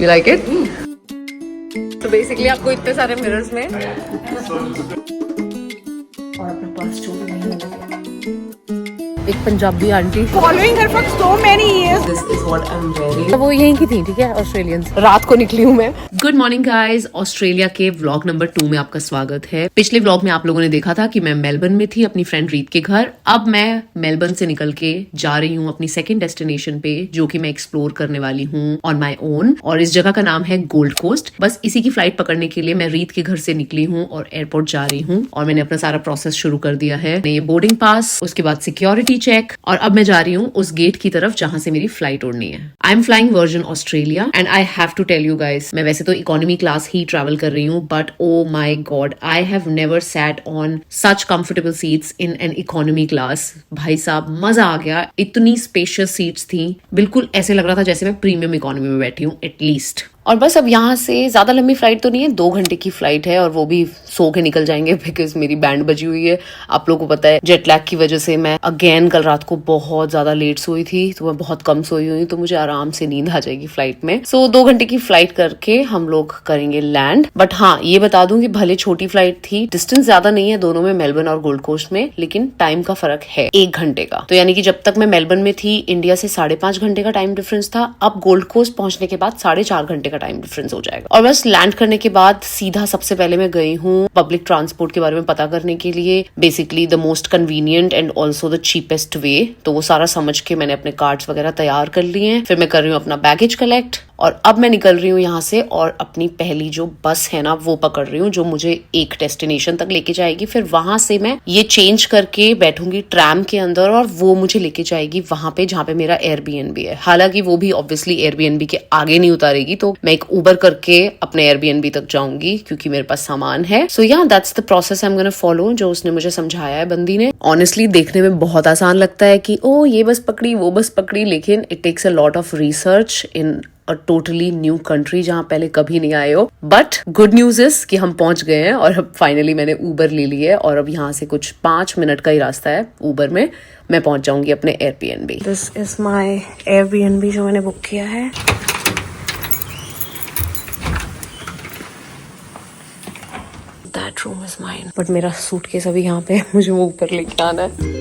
You like it? तो basically आपको इतने सारे मिरर्स में और अपने पास जो भी नहीं है एक Punjabi aunty Following her for so many years. This is what I'm wearing. वो यहीं की थी, ठीक है, ऑस्ट्रेलियन। रात को निकली हूँ मैं। गुड मॉर्निंग गाइज, ऑस्ट्रेलिया के व्लॉग नंबर 2 में आपका स्वागत है। पिछले व्लॉग में आप लोगों ने देखा था कि मैं मेलबर्न में थी अपनी फ्रेंड रीत के घर। अब मैं मेलबर्न से निकल के जा रही हूँ अपनी सेकेंड डेस्टिनेशन पे, जो कि मैं एक्सप्लोर करने वाली हूँ ऑन माई ओन। और इस जगह का नाम है गोल्ड कोस्ट। बस इसी की फ्लाइट पकड़ने के लिए मैं रीत के घर से निकली हूँ और एयरपोर्ट जा रही हूँ। और मैंने अपना सारा प्रोसेस शुरू कर दिया है। ये बोर्डिंग पास, उसके बाद सिक्योरिटी चेक, और अब मैं जा रही हूँ उस गेट की तरफ जहां से मेरी फ्लाइट उड़नी है। I am flying Virgin Australia and I have to tell you guys, मैं वैसे तो इकोनॉमी क्लास ही ट्रैवल कर रही हूँ, but oh my God, I have never sat on such comfortable seats in an economy class. भाई साहब, मजा आ गया। इतनी स्पेशियस सीट्स थी, बिल्कुल ऐसे लग रहा था जैसे मैं प्रीमियम इकोनॉमी में बैठी हूँ एटलीस्ट। और बस अब यहाँ से ज्यादा लंबी फ्लाइट तो नहीं है, 2 घंटे की फ्लाइट है, और वो भी सो के निकल जाएंगे बिकॉज मेरी बैंड बजी हुई है। आप लोगों को पता है जेट लैग की वजह से मैं अगेन कल रात को बहुत ज्यादा लेट सोई थी, तो मैं बहुत कम सोई हुई, तो मुझे आराम से नींद आ जाएगी फ्लाइट में। सो 2 घंटे की फ्लाइट करके हम लोग करेंगे लैंड। बट हाँ, ये बता दूं कि भले छोटी फ्लाइट थी, डिस्टेंस ज्यादा नहीं है दोनों में, मेलबर्न और गोल्ड कोस्ट में, लेकिन टाइम का फर्क है 1 घंटे का। तो यानी कि जब तक मैं मेलबर्न में थी, इंडिया से 5.5 घंटे का टाइम डिफरेंस था। अब गोल्ड कोस्ट पहुंचने के बाद 4.5 घंटे का टाइम डिफरेंस हो जाएगा। और बस लैंड करने के बाद सीधा सबसे पहले मैं गई हूँ पब्लिक ट्रांसपोर्ट के बारे में पता करने के लिए, basically the most convenient and also the cheapest way. तो वो सारा समझ के मैंने अपने कार्ड्स वगैरह तैयार कर लिए हैं। फिर मैं कर रही हूँ अपना बैगेज कलेक्ट, और अब मैं निकल रही हूँ यहाँ से और अपनी पहली जो बस है ना वो पकड़ रही हूँ, जो मुझे एक डेस्टिनेशन तक लेके जाएगी। फिर वहां से मैं ये चेंज करके बैठूंगी ट्रैम के अंदर, और वो मुझे लेके जाएगी वहां पे जहाँ पे मेरा एयरबीएनबी है। हालांकि वो भी ऑब्वियसली एयरबीएनबी के आगे नहीं उतारेगी, तो मैं एक उबर करके अपने एयरबीएनबी तक जाऊंगी क्योंकि मेरे पास सामान है। सो या that's the process I am gonna follow, जो उसने मुझे समझाया है बंदी ने। ऑनेस्टली देखने में बहुत आसान लगता है कि ओ ये बस पकड़ी वो बस पकड़ी, लेकिन it takes a lot of research in a totally new country जहां पहले कभी नहीं आए हो। बट गुड न्यूज इज कि हम पहुंच गए हैं, और अब फाइनली मैंने उबर ले ली है, और अब यहाँ से कुछ 5 मिनट का ही रास्ता है उबर में, मैं पहुंच जाऊंगी अपने Airbnb. This is my Airbnb जो मैंने बुक किया है। That room is mine, but मेरा सूटकेस अभी यहाँ पे, मुझे वो ऊपर लेके आना है।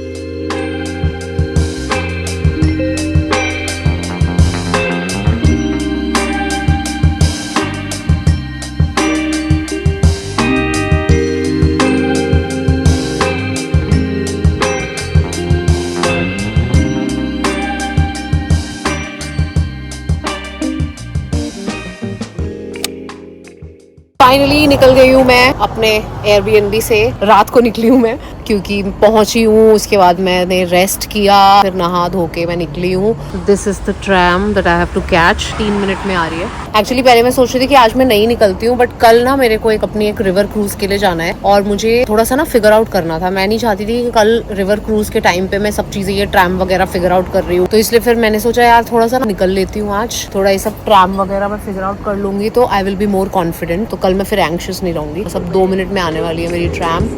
फाइनली निकल गई हूँ मैं अपने एयरबीएनबी से। रात को निकली हूँ मैं क्योंकि पहुंची हूँ, उसके बाद मैंने रेस्ट किया, फिर नहा धो के मैं निकली हूँ। This is the tram that I have to catch, 3 minute में आ रही है। एक्चुअली पहले मैं सोच रही थी कि आज मैं नहीं निकलती हूँ, बट कल ना मेरे को अपनी एक रिवर क्रूज के लिए जाना है, और मुझे थोड़ा सा ना फिगर आउट करना था। मैं नहीं चाहती थी कि कल रिवर क्रूज के टाइम पे मैं सब चीजें ये ट्रैम वगैरह फिगर आउट कर रही हूँ, तो इसलिए फिर मैंने सोचा यार थोड़ा सा निकल लेती हूँ आज, थोड़ा ये सब ट्रैम वगैरह मैं फिगर आउट कर लूंगी तो I will be more confident. तो कल मैं फिर एंग्शियस नहीं रहूंगी। सब 2 मिनट में आने वाली है मेरी ट्रैम।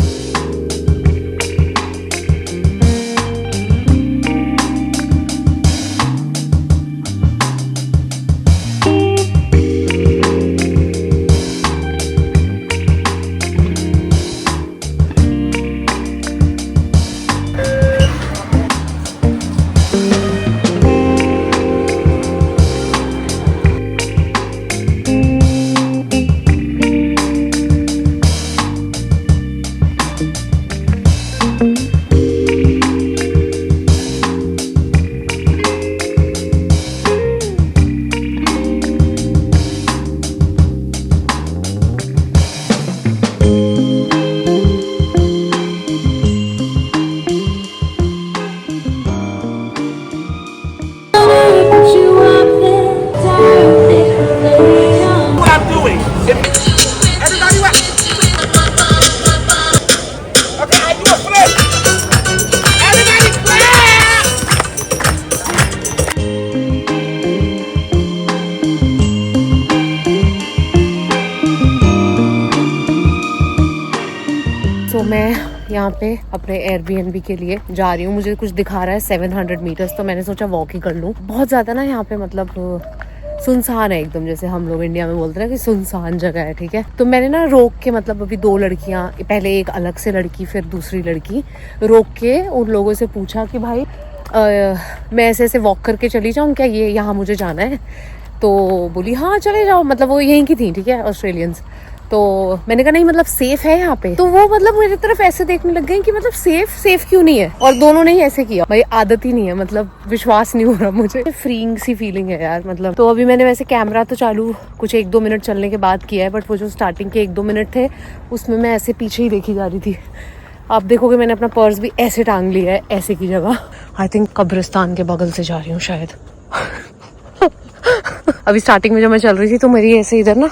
तो मैं यहाँ पे अपने एयरबीएनबी के लिए जा रही हूँ। मुझे कुछ दिखा रहा है 700 मीटर्स, तो मैंने सोचा वॉक ही कर लूँ। बहुत ज़्यादा ना यहाँ पे मतलब सुनसान है एकदम, जैसे हम लोग इंडिया में बोलते हैं कि सुनसान जगह है, ठीक है। तो मैंने ना रोक के, मतलब अभी 2 लड़कियां, पहले एक अलग से लड़की फिर दूसरी लड़की, रोक के उन लोगों से पूछा कि भाई मैं ऐसे ऐसे वॉक करके चली जाऊँ क्या, ये यहाँ मुझे जाना है। तो बोली हाँ चले जाओ, मतलब वो यहीं की थी, ठीक है, ऑस्ट्रेलियंस। तो मैंने कहा नहीं मतलब सेफ है यहाँ पे। तो वो मतलब मेरी तरफ ऐसे देखने लग गई कि मतलब सेफ क्यों नहीं है, और दोनों ने ही ऐसे किया। भाई आदत ही नहीं है, मतलब विश्वास नहीं हो रहा मुझे, फ्रीइंग सी फीलिंग है यार मतलब। तो अभी मैंने वैसे कैमरा तो चालू कुछ 1-2 मिनट चलने के बाद किया है, बट वो जो स्टार्टिंग के 1-2 मिनट थे उसमें मैं ऐसे पीछे ही देखी जा रही थी। आप देखोगे मैंने अपना पर्स भी ऐसे टांग लिया है, ऐसे की जगह। आई थिंक कब्रिस्तान के बगल से जा रही हूँ शायद। अभी स्टार्टिंग में जब मैं चल रही थी तो मेरी ऐसे इधर ना,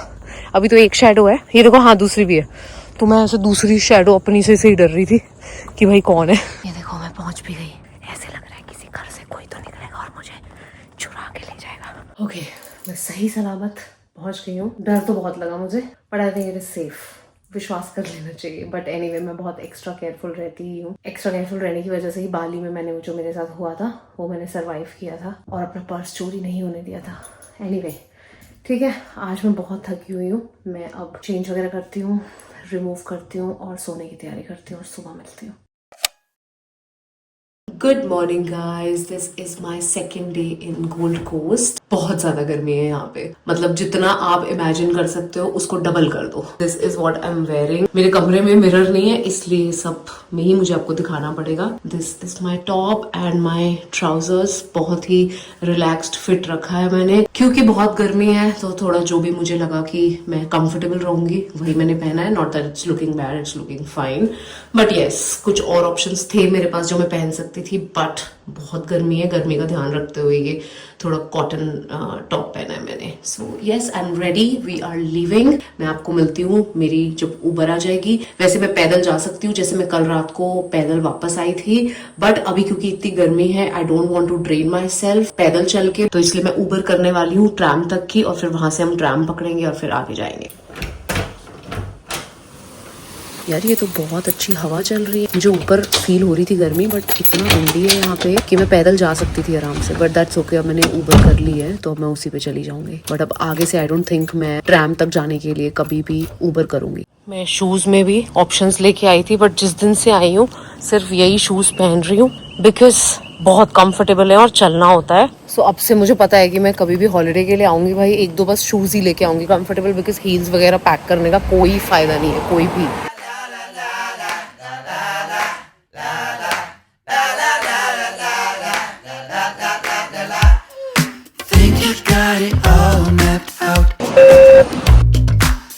अभी तो एक शैडो है, ये देखो, हाँ दूसरी भी है। तो मैं ऐसे दूसरी शैडो अपनी से ही डर रही थी कि भाई कौन है। ये देखो मैं पहुंच भी गई। ऐसे लग रहा है किसी घर से कोई तो निकलेगा और मुझे चुरा के ले जाएगा। ओके, मैं सही सलामत पहुंच गई हूँ। डर तो बहुत लगा मुझे, but I think it is safe, विश्वास कर लेना चाहिए। बट एनीवे मैं बहुत एक्स्ट्रा केयरफुल रहती ही हूँ। एक्स्ट्रा केयरफुल रहने की वजह से ही बाली में मैंने, जो मेरे साथ हुआ था वो मैंने सर्वाइव किया था और अपना पर्स चोरी नहीं होने दिया था। एनीवे ठीक है, आज मैं बहुत थकी हुई हूँ। मैं अब चेंज वगैरह करती हूँ, रिमूव करती हूँ और सोने की तैयारी करती हूँ और सुबह मिलती हूँ। Good morning guys, this is my second day in Gold Coast. बहुत ज्यादा गर्मी है यहाँ पे, मतलब जितना आप इमेजिन कर सकते हो उसको डबल कर दो। This is what I am wearing. मेरे कमरे में मिरर नहीं है इसलिए सब में ही मुझे आपको दिखाना पड़ेगा। This is my top and my trousers. बहुत ही रिलैक्स्ड फिट रखा है मैंने, क्योंकि बहुत गर्मी है तो थोड़ा जो भी मुझे लगा कि मैं कंफर्टेबल रहूंगी वही मैंने पहना है। Not that it's looking bad, it's looking fine, but yes कुछ और ऑप्शंस थे मेरे पास जो मैं पहन सकती थी, बट बहुत गर्मी है, गर्मी का ध्यान रखते हुए ये थोड़ा कॉटन टॉप पहना है मैंने। So yes I am ready, we are leaving. मैं आपको मिलती हूँ मेरी जब उबर आ जाएगी। वैसे मैं पैदल जा सकती हूँ, जैसे मैं कल रात को पैदल वापस आई थी, बट अभी क्योंकि इतनी गर्मी है I don't want to drain myself पैदल चल के, तो इसलिए मैं उबर करने वाली हूँ ट्रैम तक की, और फिर वहां से हम ट्रैम पकड़ेंगे और फिर आगे जाएंगे। यार ये तो बहुत अच्छी हवा चल रही है। मुझे ऊपर फील हो रही थी गर्मी, बट इतना विंडी है यहाँ पे कि मैं पैदल जा सकती थी आराम से, बट दैट्स ओके। अब मैंने ऊबर कर ली है तो अब मैं उसी पे चली जाऊंगी। बट अब आगे से आई डोंट थिंक मैं ट्रैम तक जाने के लिए कभी भी ऊबर करूंगी। मैं शूज में भी ऑप्शंस लेके आई थी, बट जिस दिन से आई हूँ सिर्फ यही शूज पहन रही हूँ बिकॉज बहुत कंफर्टेबल है और चलना होता है। सो अब से मुझे पता है कि मैं कभी भी हॉलिडे के लिए आऊंगी भाई 1-2 बस शूज ही लेके आऊंगी कंफर्टेबल, बिकॉज हील्स वगैरह पैक करने का कोई फायदा नहीं है, कोई भी। Got it all mapped out.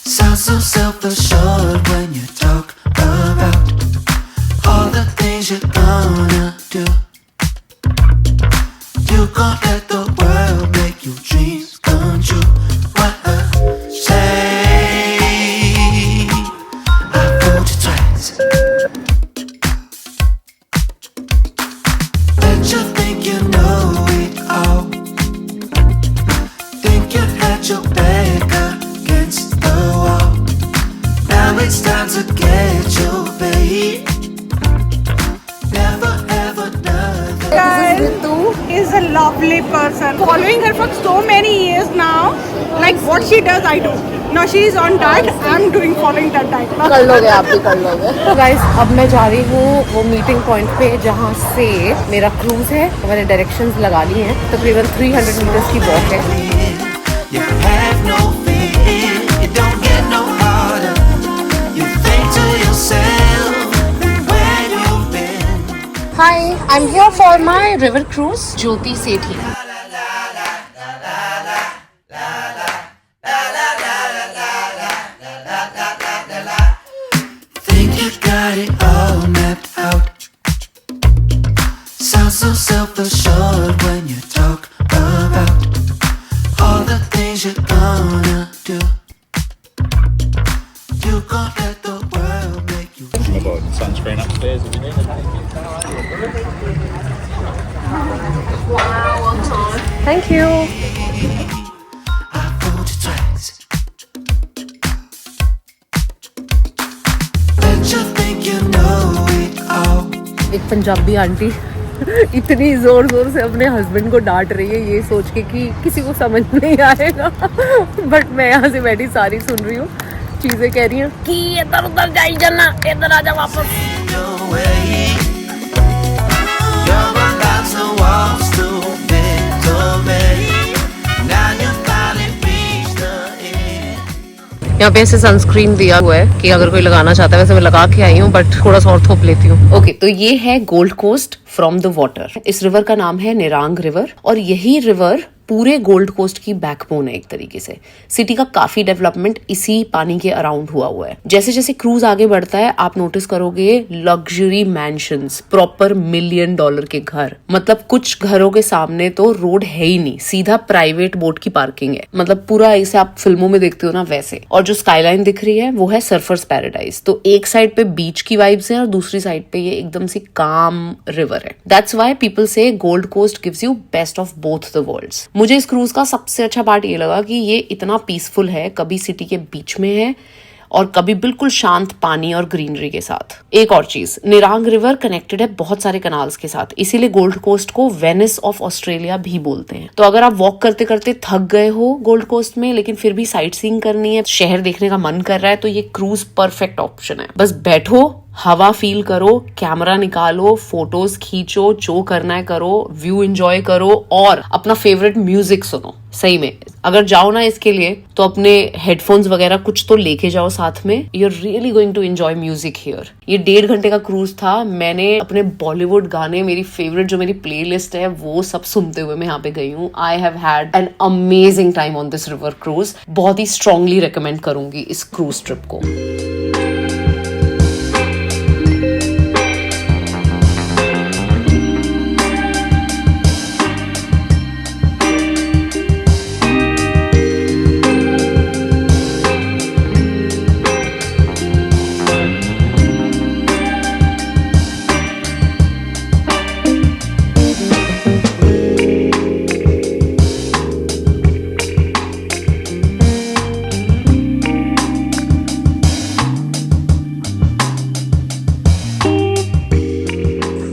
Sound so self-assured when you talk about all the things you're gonna do. You gon' let the world make your dreams come true. What a shame I fooled you twice. Bet you think you know it all. Your back against the wall. Now it's time to get your babe. Never ever done. Guys, is a lovely person. Following her for so many years now. Like what she does, I do. Now she is on diet. I'm doing following that diet. कर लोगे, आप भी कर लोगे। तो guys अब मैं जा रही हूँ वो मीटिंग पॉइंट पे जहाँ से मेरा क्रूज है। तो मैंने डायरेक्शंस लगा ली हैं, तकरीबन 300 मीटर्स की वॉक है। You have no fear, it don't get no harder. You think to yourself, where you've been. Hi, I'm here for my river cruise. Jyoti Sethi. Think you got it all mapped out. Sound so self-assured when you talk about all the things you're gonna do. You gon' let the world make you. I've got sunscreen upstairs if you need it. Thank you. I fooled you twice. Bet you think you know it all. एक Punjabi aunty इतनी जोर जोर से अपने husband को डांट रही है ये सोच के कि किसी को समझ नहीं आएगा। बट मैं यहाँ से बैठी सारी सुन रही हूँ, चीजें कह रही हैं कि इधर उधर जाई जाना, इधर आ जा वापस। Your way. You're about to walk to victory. Now you finally reached the end. यहाँ पे ऐसे सनस्क्रीन दिया हुआ है कि अगर कोई लगाना चाहता है, वैसे मैं लगा के आई हूँ बट थोड़ा सा और थोप लेती हूँ। ओके, तो ये है Gold Coast from the water. इस रिवर का नाम है निरांग रिवर और यही रिवर पूरे गोल्ड कोस्ट की बैकबोन है एक तरीके से। सिटी का काफी डेवलपमेंट इसी पानी के अराउंड हुआ है। जैसे जैसे क्रूज आगे बढ़ता है आप नोटिस करोगे लग्जरी मैंशंस, प्रॉपर $1 मिलियन के घर। मतलब कुछ घरों के सामने तो रोड है ही नहीं, सीधा प्राइवेट बोट की पार्किंग है। मतलब पूरा ऐसे आप फिल्मों में देखते हो ना वैसे। और जो स्काईलाइन दिख रही है वो है सर्फर्स पैराडाइज। तो एक साइड पे बीच की वाइब्स है और दूसरी साइड पे ये एकदम से काम रिवर है। That's why people say Gold Coast gives you best of both the worlds. मुझे इस क्रूज का सबसे अच्छा पार्ट ये लगा कि ये इतना पीसफुल है, कभी सिटी के बीच में है और कभी बिल्कुल शांत पानी और ग्रीनरी के साथ। एक और चीज, निरांग रिवर कनेक्टेड है बहुत सारे कनाल्स के साथ, इसीलिए गोल्ड कोस्ट को वेनिस ऑफ ऑस्ट्रेलिया भी बोलते हैं। तो अगर आप वॉक करते करते थक गए हो गोल्ड कोस्ट में लेकिन फिर भी साइट सीइंग करनी है, शहर देखने का मन कर रहा है, तो ये क्रूज परफेक्ट ऑप्शन है। बस बैठो, हवा फील करो, कैमरा निकालो, फोटोज खींचो, जो करना है करो, व्यू एंजॉय करो और अपना फेवरेट म्यूजिक सुनो। सही में अगर जाओ ना इसके लिए तो अपने हेडफोन्स वगैरह कुछ तो लेके जाओ साथ में। You are really going to enjoy music here. ये 1.5 घंटे का क्रूज था। मैंने अपने बॉलीवुड गाने, मेरी फेवरेट जो मेरी प्लेलिस्ट है वो सब सुनते हुए मैं यहाँ पे गई हूँ। I have had an amazing time on this river cruise. बहुत ही स्ट्रांगली रिकमेंड करूंगी इस क्रूज ट्रिप को।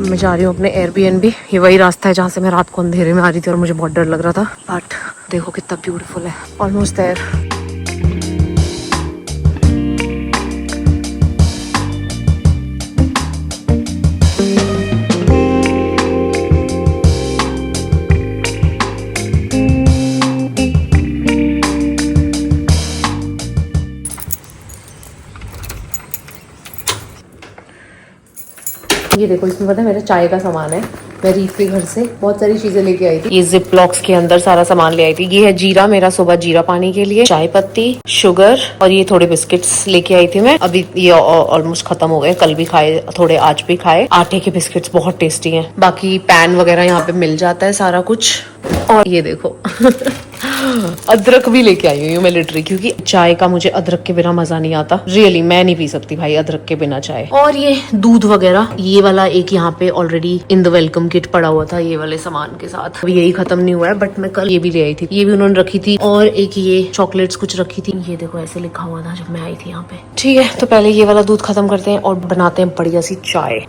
मैं जा रही हूँ अपने एयरबीएनबी। ये वही रास्ता है जहाँ से मैं रात को अंधेरे में आ रही थी और मुझे बहुत डर लग रहा था। बट देखो कितना ब्यूटीफुल है। Almost there. ये देखो, इसमें पता है मेरा चाय का सामान है। मैं रीत के घर से बहुत सारी चीजें लेके आई थी। ये जिप लॉक्स के अंदर सारा सामान ले आई थी। ये है जीरा, मेरा सुबह जीरा पानी के लिए, चाय पत्ती, शुगर और ये थोड़े बिस्किट्स लेके आई थी मैं। अभी ये ऑलमोस्ट खत्म हो गए, कल भी खाए थोड़े, आज भी खाए। आटे के बिस्किट्स बहुत टेस्टी हैं। बाकी पैन वगैरह यहाँ पे मिल जाता है सारा कुछ। और ये देखो अदरक भी लेके आई हूँ मैं लिटरली, क्योंकि चाय का मुझे अदरक के बिना मजा नहीं आता। रियली मैं नहीं पी सकती भाई अदरक के बिना चाय। और ये दूध वगैरह, ये वाला एक यहाँ पे already in the welcome kit पड़ा हुआ था ये वाले सामान के साथ। अभी यही खत्म नहीं हुआ है बट मैं कल ये भी ले आई थी, ये भी उन्होंने रखी थी। और एक ये चॉकलेट्स कुछ रखी थी, ये देखो ऐसे लिखा हुआ था जब मैं आई थी यहाँ पे। ठीक है, तो पहले ये वाला दूध खत्म करते हैं और बनाते हैं बढ़िया सी चाय।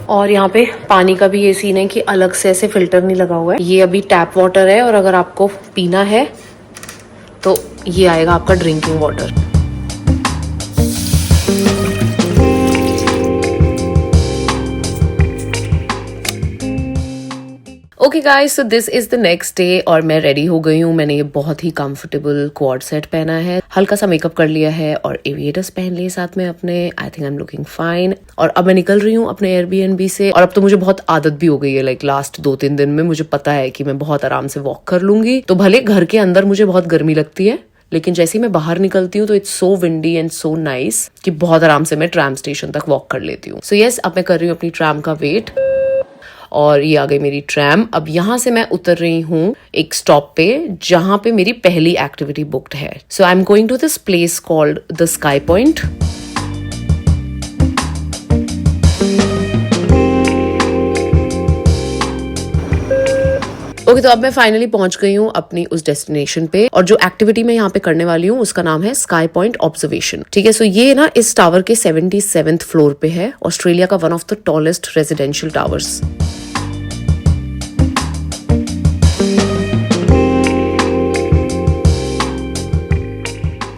और यहाँ पे पानी का भी ये सीन है कि अलग से ऐसे फिल्टर नहीं लगा हुआ है। ये अभी टैप वाटर है और अगर आपको पीना है तो ये आएगा आपका drinking water. Okay guys, so this is the next day और मैं रेडी हो गई हूँ। मैंने ये बहुत ही कंफर्टेबल क्वाड सेट पहना है, हल्का सा मेकअप कर लिया है और एविएटर्स पहन लिए साथ में अपने। I think I am looking fine. और अब मैं निकल रही हूँ अपने एयरबीएनबी से। और अब तो मुझे बहुत आदत भी हो गई है, लाइक लास्ट 2-3 दिन में मुझे पता है कि मैं बहुत आराम से वॉक कर लूंगी। तो भले घर के अंदर मुझे बहुत गर्मी लगती है लेकिन जैसे ही मैं बाहर निकलती हूँ तो it's so windy and so nice कि बहुत आराम से मैं ट्रैम स्टेशन तक वॉक कर लेती हूँ। सो यस, अब मैं कर रही हूँ अपनी ट्रैम का वेट और ये आ गई मेरी ट्रैम। अब यहाँ से मैं उतर रही हूँ एक स्टॉप पे जहाँ पे मेरी पहली एक्टिविटी बुक्ड है। So I am going to this place called the Sky Point. Okay, तो अब मैं फाइनली पहुंच गई हूँ अपनी उस डेस्टिनेशन पे, और जो एक्टिविटी मैं यहाँ पे करने वाली हूँ उसका नाम है स्काई पॉइंट ऑब्जर्वेशन। ठीक है, सो ये ना इस टावर के 77th फ्लोर पे है, ऑस्ट्रेलिया का one of the tallest residential towers.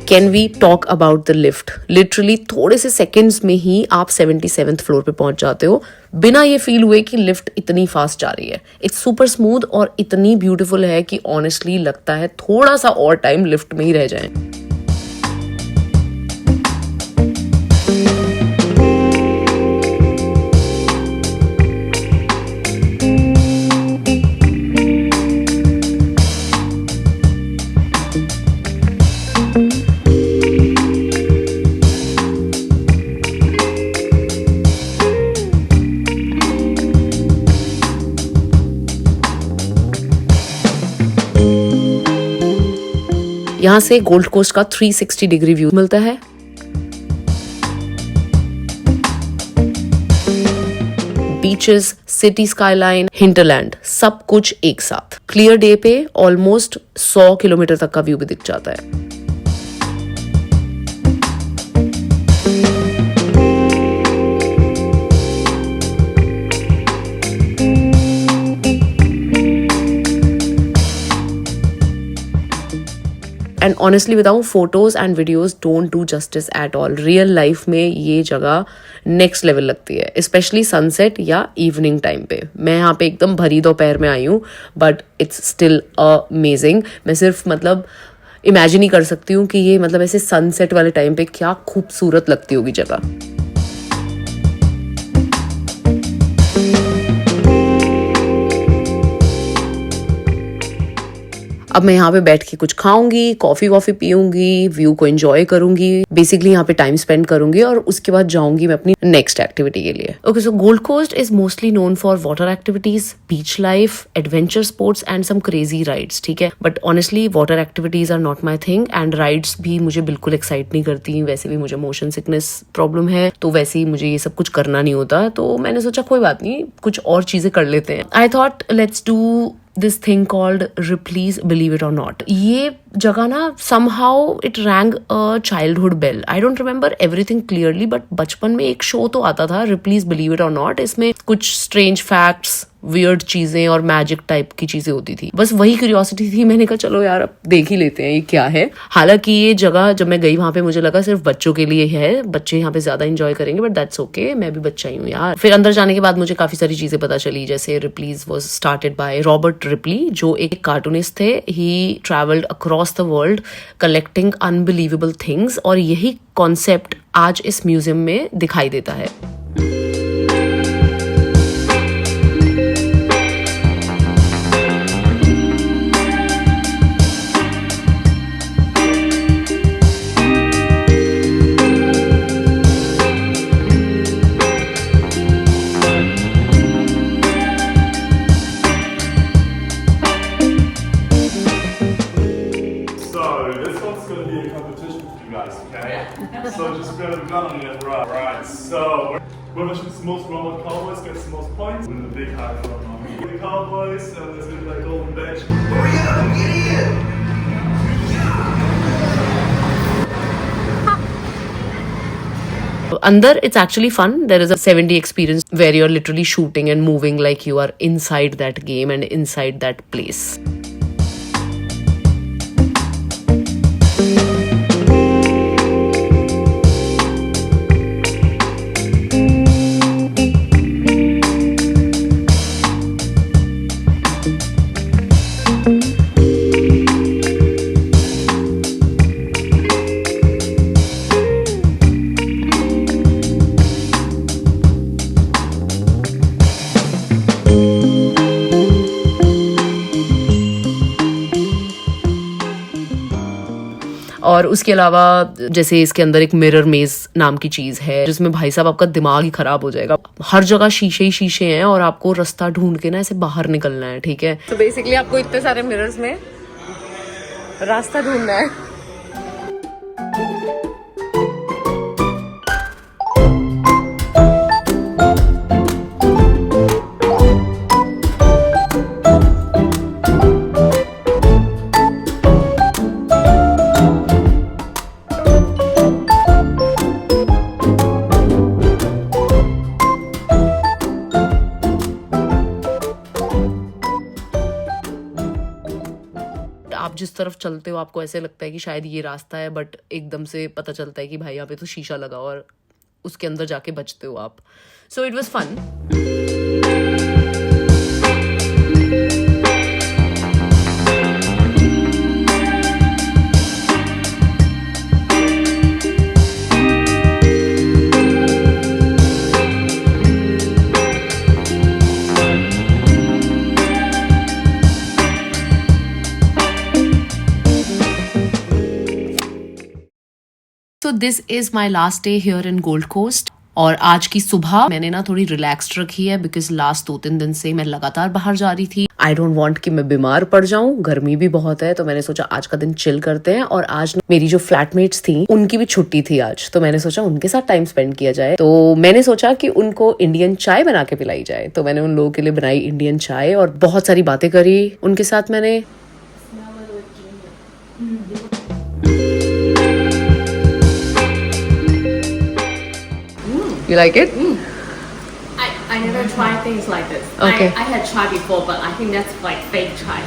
Can we talk about the lift? Literally थोड़े से सेकेंड्स में ही आप 77th फ्लोर पे पहुंच जाते हो, बिना ये फील हुए कि लिफ्ट इतनी फास्ट जा रही है। इट्स सुपर स्मूथ और इतनी ब्यूटीफुल है कि ऑनेस्टली लगता है थोड़ा सा और टाइम लिफ्ट में ही रह जाए। यहाँ से गोल्ड कोस्ट का 360 डिग्री व्यू मिलता है। बीचेस, सिटी स्काईलाइन, हिंटरलैंड, सब कुछ एक साथ। क्लियर डे पे ऑलमोस्ट 100 किलोमीटर तक का व्यू भी दिख जाता है। एंड ऑनेस्टली बताऊं, photos and videos don't do justice at all. Real life में ये जगह नेक्स्ट लेवल लगती है, स्पेशली सनसेट या इवनिंग टाइम पे। मैं यहाँ पे एकदम भरी दोपहर में आई हूँ, बट इट्स स्टिल अमेजिंग। मैं सिर्फ मतलब इमेजिन ही कर सकती हूँ कि ये मतलब ऐसे सनसेट वाले टाइम पे क्या खूबसूरत लगती होगी जगह। अब मैं यहाँ पे बैठ के कुछ खाऊंगी, कॉफी वॉफी पीऊंगी, व्यू को एंजॉय करूंगी, बेसिकली यहाँ पे टाइम स्पेंड करूंगी, और उसके बाद जाऊंगी मैं अपनी नेक्स्ट एक्टिविटी के लिए। Okay, so Gold Coast is mostly known for water activities, beach life, adventure sports and some crazy rides. ठीक है, but honestly water activities are not my thing, and rides भी मुझे बिल्कुल एक्साइट नहीं करती। वैसे भी मुझे मोशन सिकनेस प्रॉब्लम है, तो वैसे ही मुझे ये सब कुछ करना नहीं होता। तो मैंने सोचा कोई बात नहीं, कुछ और चीजें कर लेते हैं। I thought let's do this thing called Ripley's Believe It or Not. ये जगह ना somehow it rang a childhood bell. I don't remember everything clearly, but बचपन में एक शो तो आता था Ripley's Believe It or Not. इसमें कुछ strange facts, वियर्ड चीजें और मैजिक टाइप की चीजें होती थी। बस वही क्यूरियोसिटी थी, मैंने कहा चलो यार अब देख ही लेते हैं ये क्या है। हालांकि ये जगह जब मैं गई वहां पे मुझे लगा सिर्फ बच्चों के लिए है, बच्चे यहाँ पे ज्यादा एंजॉय करेंगे, बट दैट्स ओके, मैं भी बच्चा ही हूँ यार। फिर अंदर जाने के बाद मुझे काफी सारी चीजें पता चली, जैसे Ripley's was started by Robert Ripley, जो एक कार्टूनिस्ट थे। He travelled across the world collecting unbelievable things, और यही कॉन्सेप्ट आज इस म्यूजियम में दिखाई देता है। So just grab a gun on it, right? So whoever shoots the most Roman cowboys gets the most points. With a big high front on me. The cowboys, and there's gonna be like golden badge. Hurry up, get in! अंदर it's actually fun. There is a 7D experience where you're literally shooting and moving like you are inside that game and inside that place. और उसके अलावा जैसे इसके अंदर एक mirror मेज नाम की चीज है, जिसमें भाई साहब आपका दिमाग ही खराब हो जाएगा। हर जगह शीशे ही शीशे हैं और आपको रास्ता ढूंढ के ना ऐसे बाहर निकलना है। ठीक है, तो बेसिकली आपको इतने सारे मिरर्स में रास्ता ढूंढना है। आप जिस तरफ चलते हो आपको ऐसे लगता है कि शायद ये रास्ता है, बट एकदम से पता चलता है कि भाई यहाँ पे तो शीशा लगा और उसके अंदर जाके बचते हो आप. So it was fun. So this is my last day here in Gold Coast. और आज की सुबह मैंने ना थोड़ी रिलैक्स्ड रखी है बिकॉज लास्ट 2-3 दिन से मैं लगातार बाहर जा रही थी. आई डोंट वांट कि मैं बीमार पड़ जाऊं, गर्मी भी बहुत है, तो मैंने सोचा आज का दिन चिल करते हैं. और आज मेरी जो फ्लैटमेट्स थी उनकी भी छुट्टी थी आज, तो मैंने सोचा उनके साथ टाइम स्पेंड किया जाए. तो मैंने सोचा कि उनको इंडियन चाय बना के पिलाई जाए, तो मैंने उन लोगों के लिए बनाई इंडियन चाय और बहुत सारी बातें करी उनके साथ मैंने. You like it? I never tried things like this. Okay. I had tried before, but I think that's like fake chai.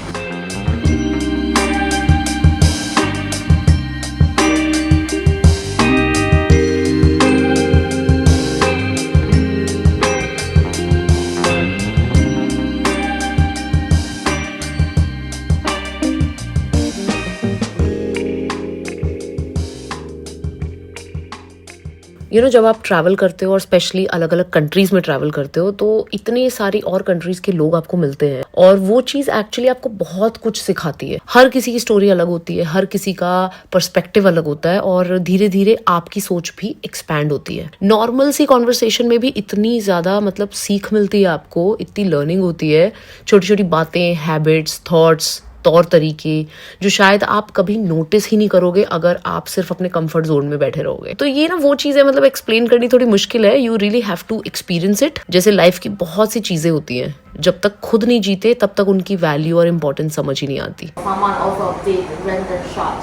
You know, जब आप ट्रैवल करते हो और स्पेशली अलग अलग कंट्रीज में ट्रैवल करते हो तो इतने सारी और कंट्रीज के लोग आपको मिलते हैं और वो चीज एक्चुअली आपको बहुत कुछ सिखाती है. हर किसी की स्टोरी अलग होती है, हर किसी का पर्सपेक्टिव अलग होता है और धीरे धीरे आपकी सोच भी एक्सपैंड होती है. नॉर्मल सी कॉन्वर्सेशन में भी इतनी ज्यादा मतलब सीख मिलती है आपको, इतनी लर्निंग होती है, छोटी छोटी बातें, हैबिट्स, थॉट्स, तौर तरीके जो शायद आप कभी नोटिस ही नहीं करोगे अगर आप सिर्फ अपने कंफर्ट जोन में बैठे रहोगे. तो ये ना वो चीजें मतलब एक्सप्लेन करनी थोड़ी मुश्किल है. You really have to experience it. जैसे लाइफ की बहुत सी चीजें होती हैं, जब तक खुद नहीं जीते तब तक उनकी वैल्यू और इम्पोर्टेंस समझ ही नहीं आती. Someone also did rent a shot,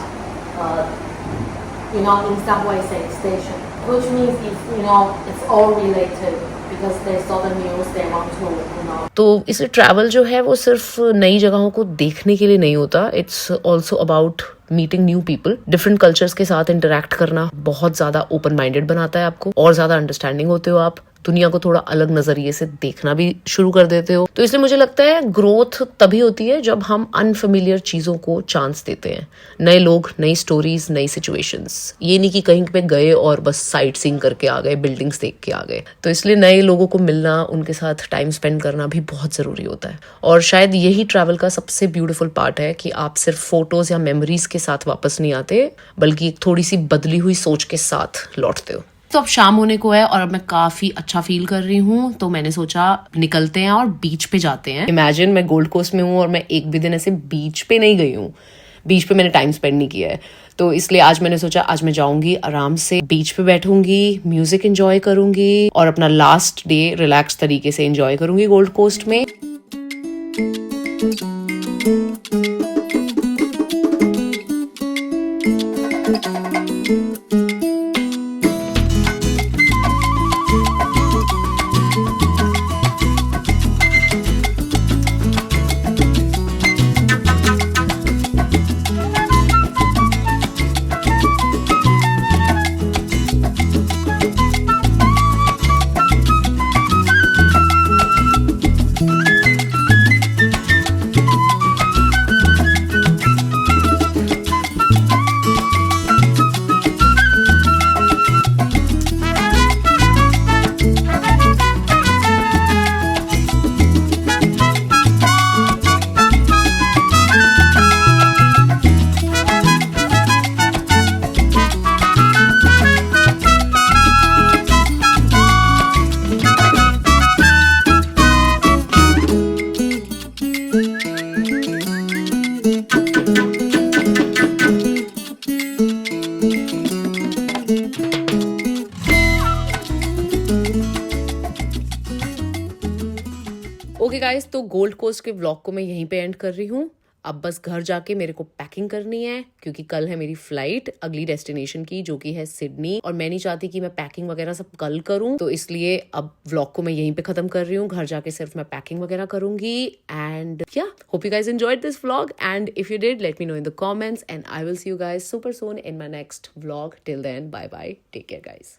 in subway station, which means it's all related because they saw the news, they want to, तो इसलिए ट्रैवल जो है वो सिर्फ नई जगहों को देखने के लिए नहीं होता. It's also about meeting new people. Different cultures के साथ इंटरेक्ट करना बहुत ज्यादा ओपन माइंडेड बनाता है आपको और ज्यादा अंडरस्टैंडिंग होते हो आप. दुनिया को थोड़ा अलग नजरिए से देखना भी शुरू कर देते हो. तो इसलिए मुझे लगता है ग्रोथ तभी होती है जब हम अनफेमिलियर चीजों को चांस देते हैं. नए लोग, नई स्टोरीज, नई सिचुएशंस. ये नहीं कि कहीं पे गए और बस साइट सीइंग करके आ गए, बिल्डिंग्स देख के आ गए. तो इसलिए नए लोगों को मिलना, उनके साथ टाइम स्पेंड करना भी बहुत जरूरी होता है. और शायद यही ट्रैवल का सबसे ब्यूटीफुल पार्ट है कि आप सिर्फ फोटोज या मेमोरीज के साथ वापस नहीं आते बल्कि एक थोड़ी सी बदली हुई सोच के साथ लौटते हो. तो अब शाम होने को है और अब मैं काफी अच्छा फील कर रही हूँ, तो मैंने सोचा निकलते हैं और बीच पे जाते हैं. इमेजिन मैं गोल्ड कोस्ट में हूँ और मैं एक भी दिन ऐसे बीच पे नहीं गई हूँ. बीच पे मैंने टाइम स्पेंड नहीं किया है, तो इसलिए आज मैंने सोचा आज मैं जाऊंगी, आराम से बीच पे बैठूंगी, म्यूजिक एंजॉय करूंगी और अपना लास्ट डे रिलैक्स तरीके से एंजॉय करूंगी गोल्ड कोस्ट में. ओके गाइस, तो गोल्ड कोस्ट के व्लॉग को मैं यहीं पे एंड कर रही हूँ. अब बस घर जाके मेरे को पैकिंग करनी है क्योंकि कल है मेरी फ्लाइट अगली डेस्टिनेशन की जो कि है सिडनी, और मैं नहीं चाहती कि मैं पैकिंग वगैरह सब कल करूं, तो इसलिए अब व्लॉग को मैं यहीं पे खत्म कर रही हूँ। घर जाके सिर्फ मैं पैकिंग वगैरह करूंगी। एंड या hope you guys enjoyed this vlog, and if you did let me know in the comments, and I will see you guys super soon in my next vlog. Till then, bye bye, take care guys.